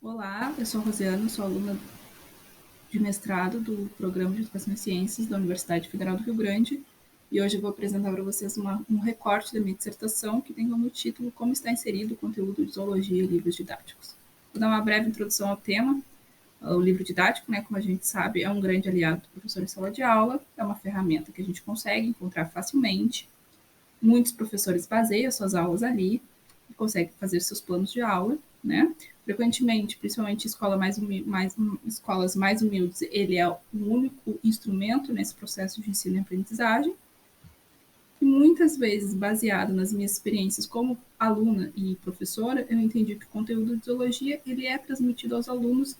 Olá, eu sou a Rosiana, sou aluna de mestrado do Programa de Educação e Ciências da Universidade Federal do Rio Grande e hoje eu vou apresentar para vocês um recorte da minha dissertação que tem como título Como está inserido o conteúdo de zoologia em livros didáticos. Vou dar uma breve introdução ao tema. O livro didático, como a gente sabe, é um grande aliado do professor em sala de aula, é uma ferramenta que a gente consegue encontrar facilmente. Muitos professores baseiam suas aulas ali e conseguem fazer seus planos de aula, né? Frequentemente, principalmente escolas mais humildes, ele é o único instrumento nesse processo de ensino e aprendizagem. E muitas vezes, baseado nas minhas experiências como aluna e professora, eu entendi que o conteúdo de zoologia ele é transmitido aos alunos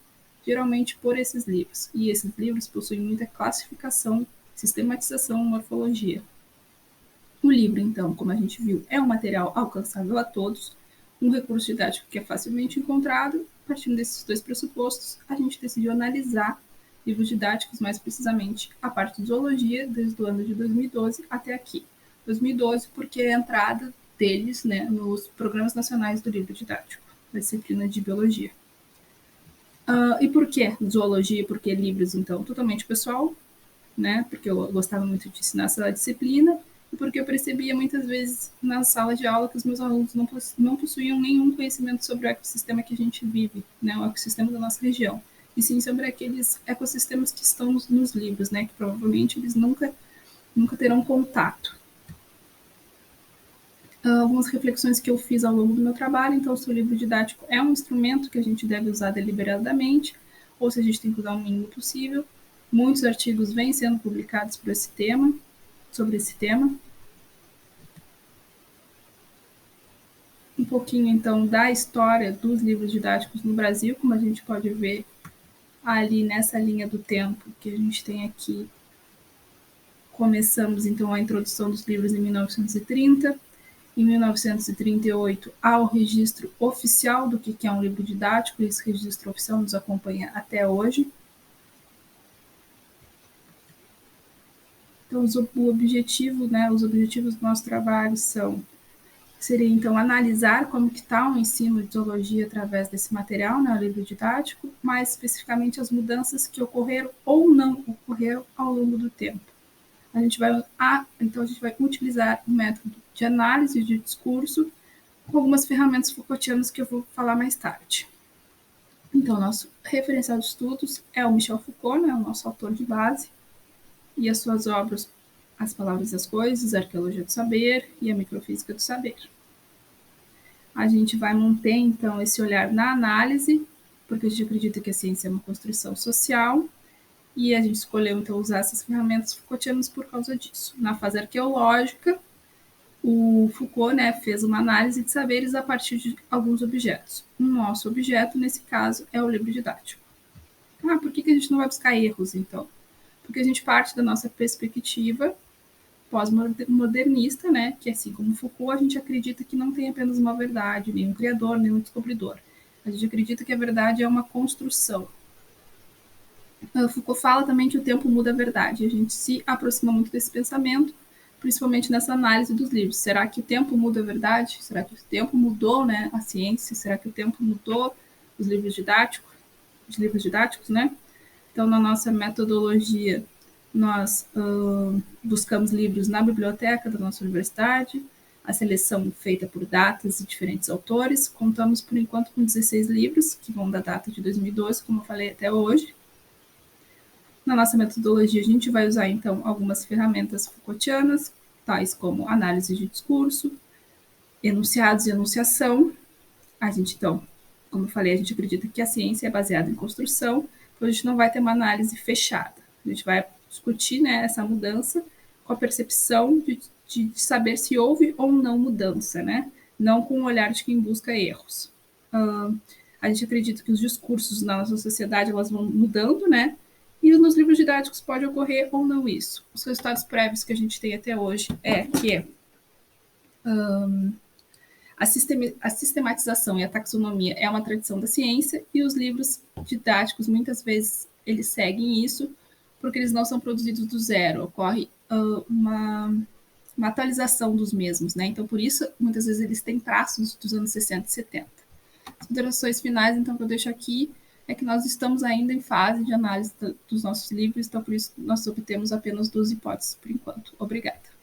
geralmente por esses livros. E esses livros possuem muita classificação, sistematização e morfologia. O livro, então, como a gente viu, é um material alcançável a todos, um recurso didático que é facilmente encontrado. Partindo desses dois pressupostos, a gente decidiu analisar livros didáticos, mais precisamente a parte de zoologia, desde o ano de 2012 até aqui. 2012 porque é a entrada deles nos programas nacionais do livro didático, da disciplina de biologia. E por que zoologia? Por que livros, então? Totalmente pessoal, porque eu gostava muito de ensinar essa disciplina, e porque eu percebia muitas vezes na sala de aula que os meus alunos não possuíam nenhum conhecimento sobre o ecossistema que a gente vive, o ecossistema da nossa região, e sim sobre aqueles ecossistemas que estão nos livros, que provavelmente eles nunca terão contato. Algumas reflexões que eu fiz ao longo do meu trabalho. Então, se o livro didático é um instrumento que a gente deve usar deliberadamente, ou se a gente tem que usar o mínimo possível. Muitos artigos vêm sendo publicados sobre esse tema. Um pouquinho, então, da história dos livros didáticos no Brasil, como a gente pode ver ali nessa linha do tempo que a gente tem aqui. Começamos, então, a introdução dos livros em 1930. Em 1938, há o registro oficial do que é um livro didático, e esse registro oficial nos acompanha até hoje. Então, os objetivos do nosso trabalho seria, então, analisar como que está o ensino de zoologia através desse material, o livro didático, mais especificamente as mudanças que ocorreram ou não ocorreram ao longo do tempo. A gente vai utilizar o método de análise de discurso com algumas ferramentas Foucaultianas que eu vou falar mais tarde. Então, nosso referencial de estudos é o Michel Foucault, o nosso autor de base, e as suas obras As Palavras e as Coisas, a Arqueologia do Saber e a Microfísica do Saber. A gente vai manter, então, esse olhar na análise, porque a gente acredita que a ciência é uma construção social, e a gente escolheu, então, usar essas ferramentas Foucaultianas por causa disso. Na fase arqueológica, o Foucault fez uma análise de saberes a partir de alguns objetos. O nosso objeto, nesse caso, é o livro didático. Por que a gente não vai buscar erros, então? Porque a gente parte da nossa perspectiva pós-modernista, que assim como Foucault, a gente acredita que não tem apenas uma verdade, nenhum criador, nenhum descobridor. A gente acredita que a verdade é uma construção. Foucault fala também que o tempo muda a verdade. A gente se aproxima muito desse pensamento, principalmente nessa análise dos livros. Será que o tempo muda a verdade? Será que o tempo mudou a ciência? Será que o tempo mudou os livros didáticos? Então, na nossa metodologia, nós buscamos livros na biblioteca da nossa universidade, a seleção feita por datas e diferentes autores. Contamos, por enquanto, com 16 livros, que vão da data de 2012, como eu falei, até hoje. Na nossa metodologia, a gente vai usar, então, algumas ferramentas Foucaultianas, tais como análise de discurso, enunciados e enunciação. A gente, então, como eu falei, a gente acredita que a ciência é baseada em construção, então a gente não vai ter uma análise fechada. A gente vai discutir essa mudança com a percepção de saber se houve ou não mudança, não com o olhar de quem busca erros. A gente acredita que os discursos na nossa sociedade elas vão mudando, e nos livros didáticos pode ocorrer ou não isso. Os resultados prévios que a gente tem até hoje é que a sistematização e a taxonomia é uma tradição da ciência, e os livros didáticos, muitas vezes, eles seguem isso, porque eles não são produzidos do zero, ocorre uma atualização dos mesmos, Então, por isso, muitas vezes, eles têm traços dos anos 60 e 70. As considerações finais, então, que eu deixo aqui é que nós estamos ainda em fase de análise dos nossos livros, então por isso nós obtemos apenas 2 hipóteses por enquanto. Obrigada.